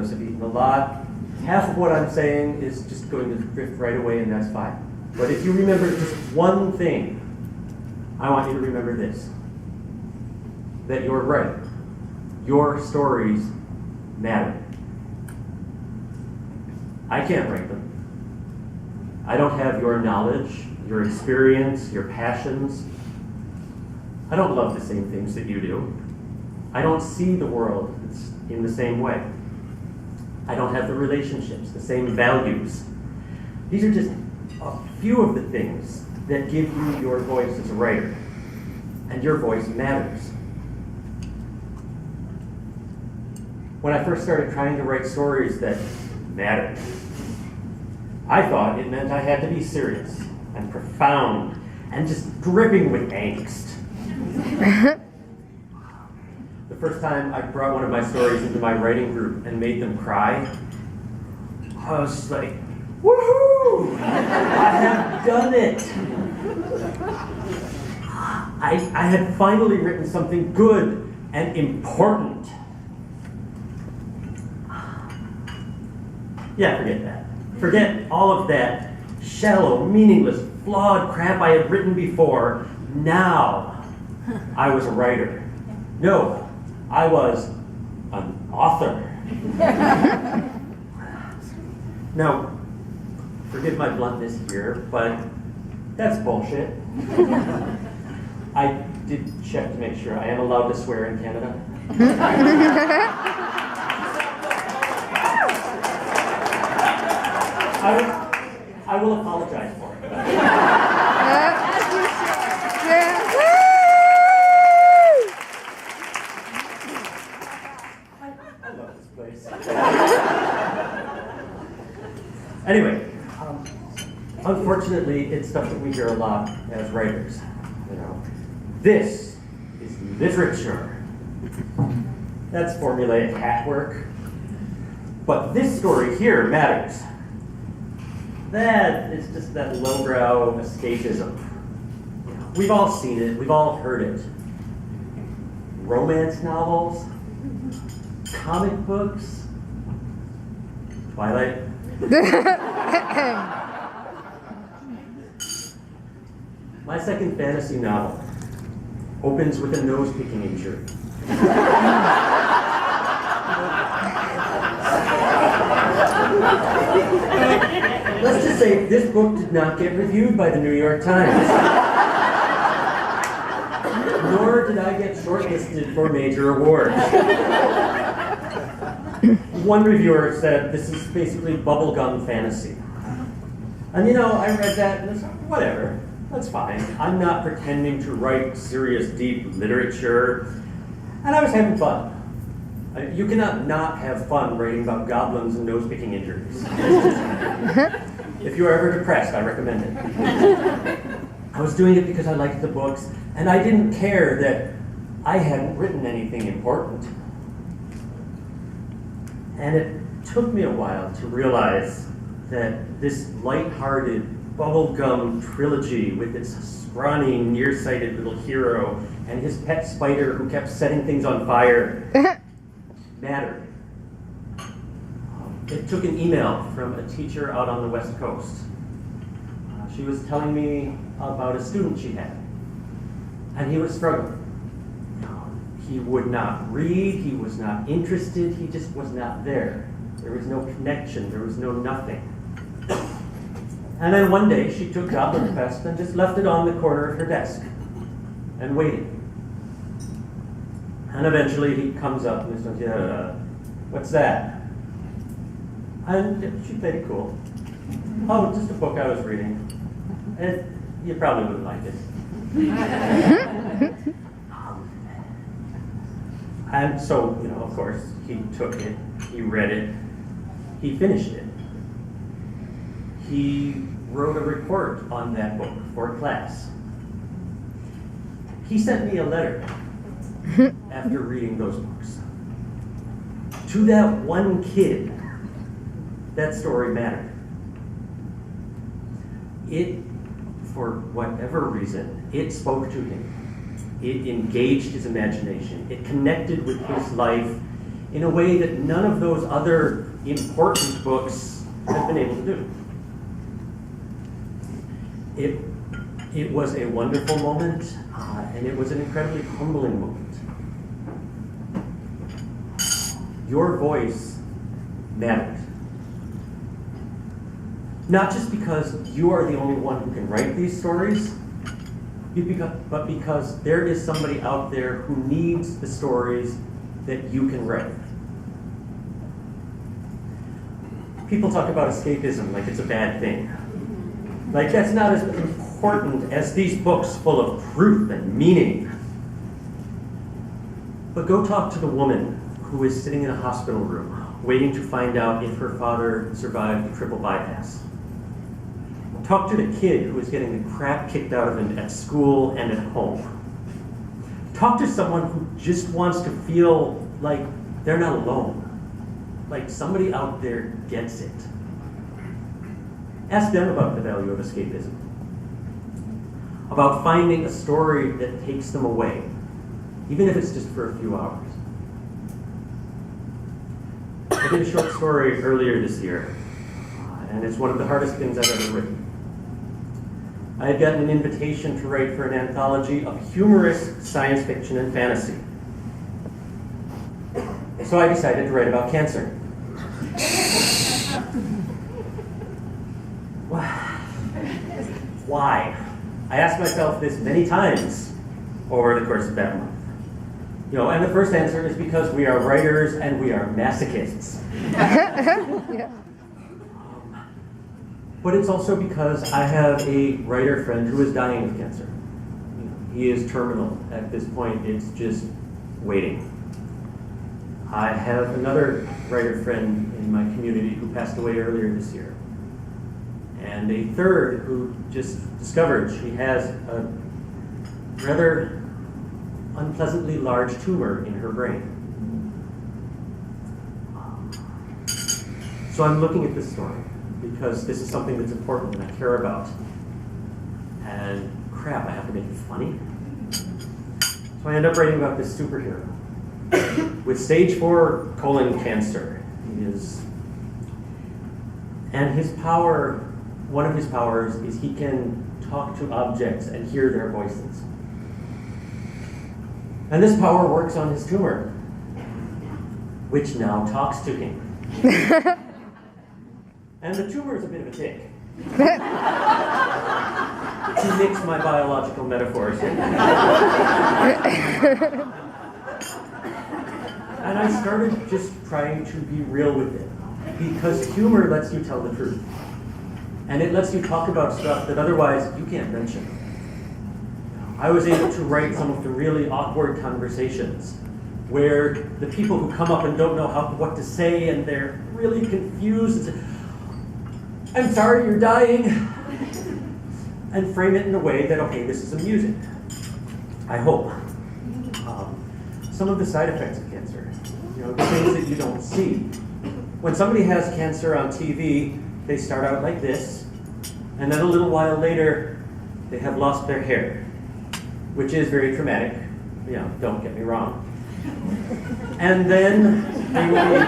us have eaten a lot. Half of what I'm saying is just going to drift right away, and that's fine. But if you remember just one thing, I want you to remember this. That you're right. Your stories matter. I can't write them. I don't have your knowledge, your experience, your passions. I don't love the same things that you do. I don't see the world in the same way. I don't have the relationships, the same values. These are just a few of the things that give you your voice as a writer. And your voice matters. When I first started trying to write stories that mattered, I thought it meant I had to be serious and profound and just dripping with angst. The first time I brought one of my stories into my writing group and made them cry, I was just like, woohoo! I have done it! I had finally written something good and important. Yeah, forget that. Forget all of that shallow, meaningless, flawed crap I had written before. Now, I was a writer. No, I was an author. Now, forgive my bluntness here, but that's bullshit. I did check to make sure I am allowed to swear in Canada. I will apologize for it. I love this place. Anyway, unfortunately, it's stuff that we hear a lot as writers. You know, this is literature. That's formulaic hack work. But this story here matters. That is just that lowbrow escapism. We've all seen it. We've all heard it. Romance novels, comic books, Twilight. My second fantasy novel opens with a nose-picking injury. Let's just say this book did not get reviewed by the New York Times. Nor did I get shortlisted for major awards. One reviewer said this is basically bubblegum fantasy. And you know, I read that and it's like, whatever, that's fine. I'm not pretending to write serious, deep literature. And I was having fun. You cannot not have fun writing about goblins and nose-picking injuries. If you are ever depressed, I recommend it. I was doing it because I liked the books, and I didn't care that I hadn't written anything important. And it took me a while to realize that this lighthearted bubblegum trilogy with its scrawny, nearsighted little hero and his pet spider who kept setting things on fire mattered. It took an email from a teacher out on the West Coast. She was telling me about a student she had, and he was struggling. He would not read, he was not interested, he just was not there. There was no connection, there was no nothing. And then one day she took Goblin Fest and just left it on the corner of her desk and waited. And eventually he comes up and says, yeah, what's that? And she played it cool. Oh, just a book I was reading. And you probably wouldn't like it. And so, you know, of course, he took it, he read it, he finished it. He wrote a report on that book for class. He sent me a letter after reading those books. To that one kid, that story mattered. It, for whatever reason, it spoke to him. It engaged his imagination. It connected with his life in a way that none of those other important books have been able to do. It was a wonderful moment, and it was an incredibly humbling moment. Your voice mattered. Not just because you are the only one who can write these stories, but because there is somebody out there who needs the stories that you can write. People talk about escapism like it's a bad thing. Like that's not as important as these books full of truth and meaning. But go talk to the woman who is sitting in a hospital room, waiting to find out if her father survived a triple bypass. Talk to the kid who is getting the crap kicked out of him at school and at home. Talk to someone who just wants to feel like they're not alone. Like somebody out there gets it. Ask them about the value of escapism. About finding a story that takes them away, even if it's just for a few hours. I did a short story earlier this year, and it's one of the hardest things I've ever written. I had gotten an invitation to write for an anthology of humorous science fiction and fantasy. So I decided to write about cancer. Why? I asked myself this many times over the course of that month. And the first answer is because we are writers and we are masochists. Yeah. But it's also because I have a writer friend who is dying of cancer. He is terminal at this point. It's just waiting. I have another writer friend in my community who passed away earlier this year. And a third who just discovered she has a rather unpleasantly large tumor in her brain. So I'm looking at this story because this is something that's important and I care about. And crap, I have to make it funny. So I end up writing about this superhero with stage 4 colon cancer. And his power, one of his powers is he can talk to objects and hear their voices. And this power works on his tumor, which now talks to him. And the tumor is a bit of a tick. To mix my biological metaphors here. And I started just trying to be real with it, because humor lets you tell the truth. And it lets you talk about stuff that otherwise you can't mention. I was able to write some of the really awkward conversations where the people who come up and don't know what to say and they're really confused and say, I'm sorry you're dying, and frame it in a way that, okay, this is amusing. I hope. Some of the side effects of cancer, the things that you don't see. When somebody has cancer on TV, they start out like this, and then a little while later, they have lost their hair, which is very traumatic. Don't get me wrong. And then they will be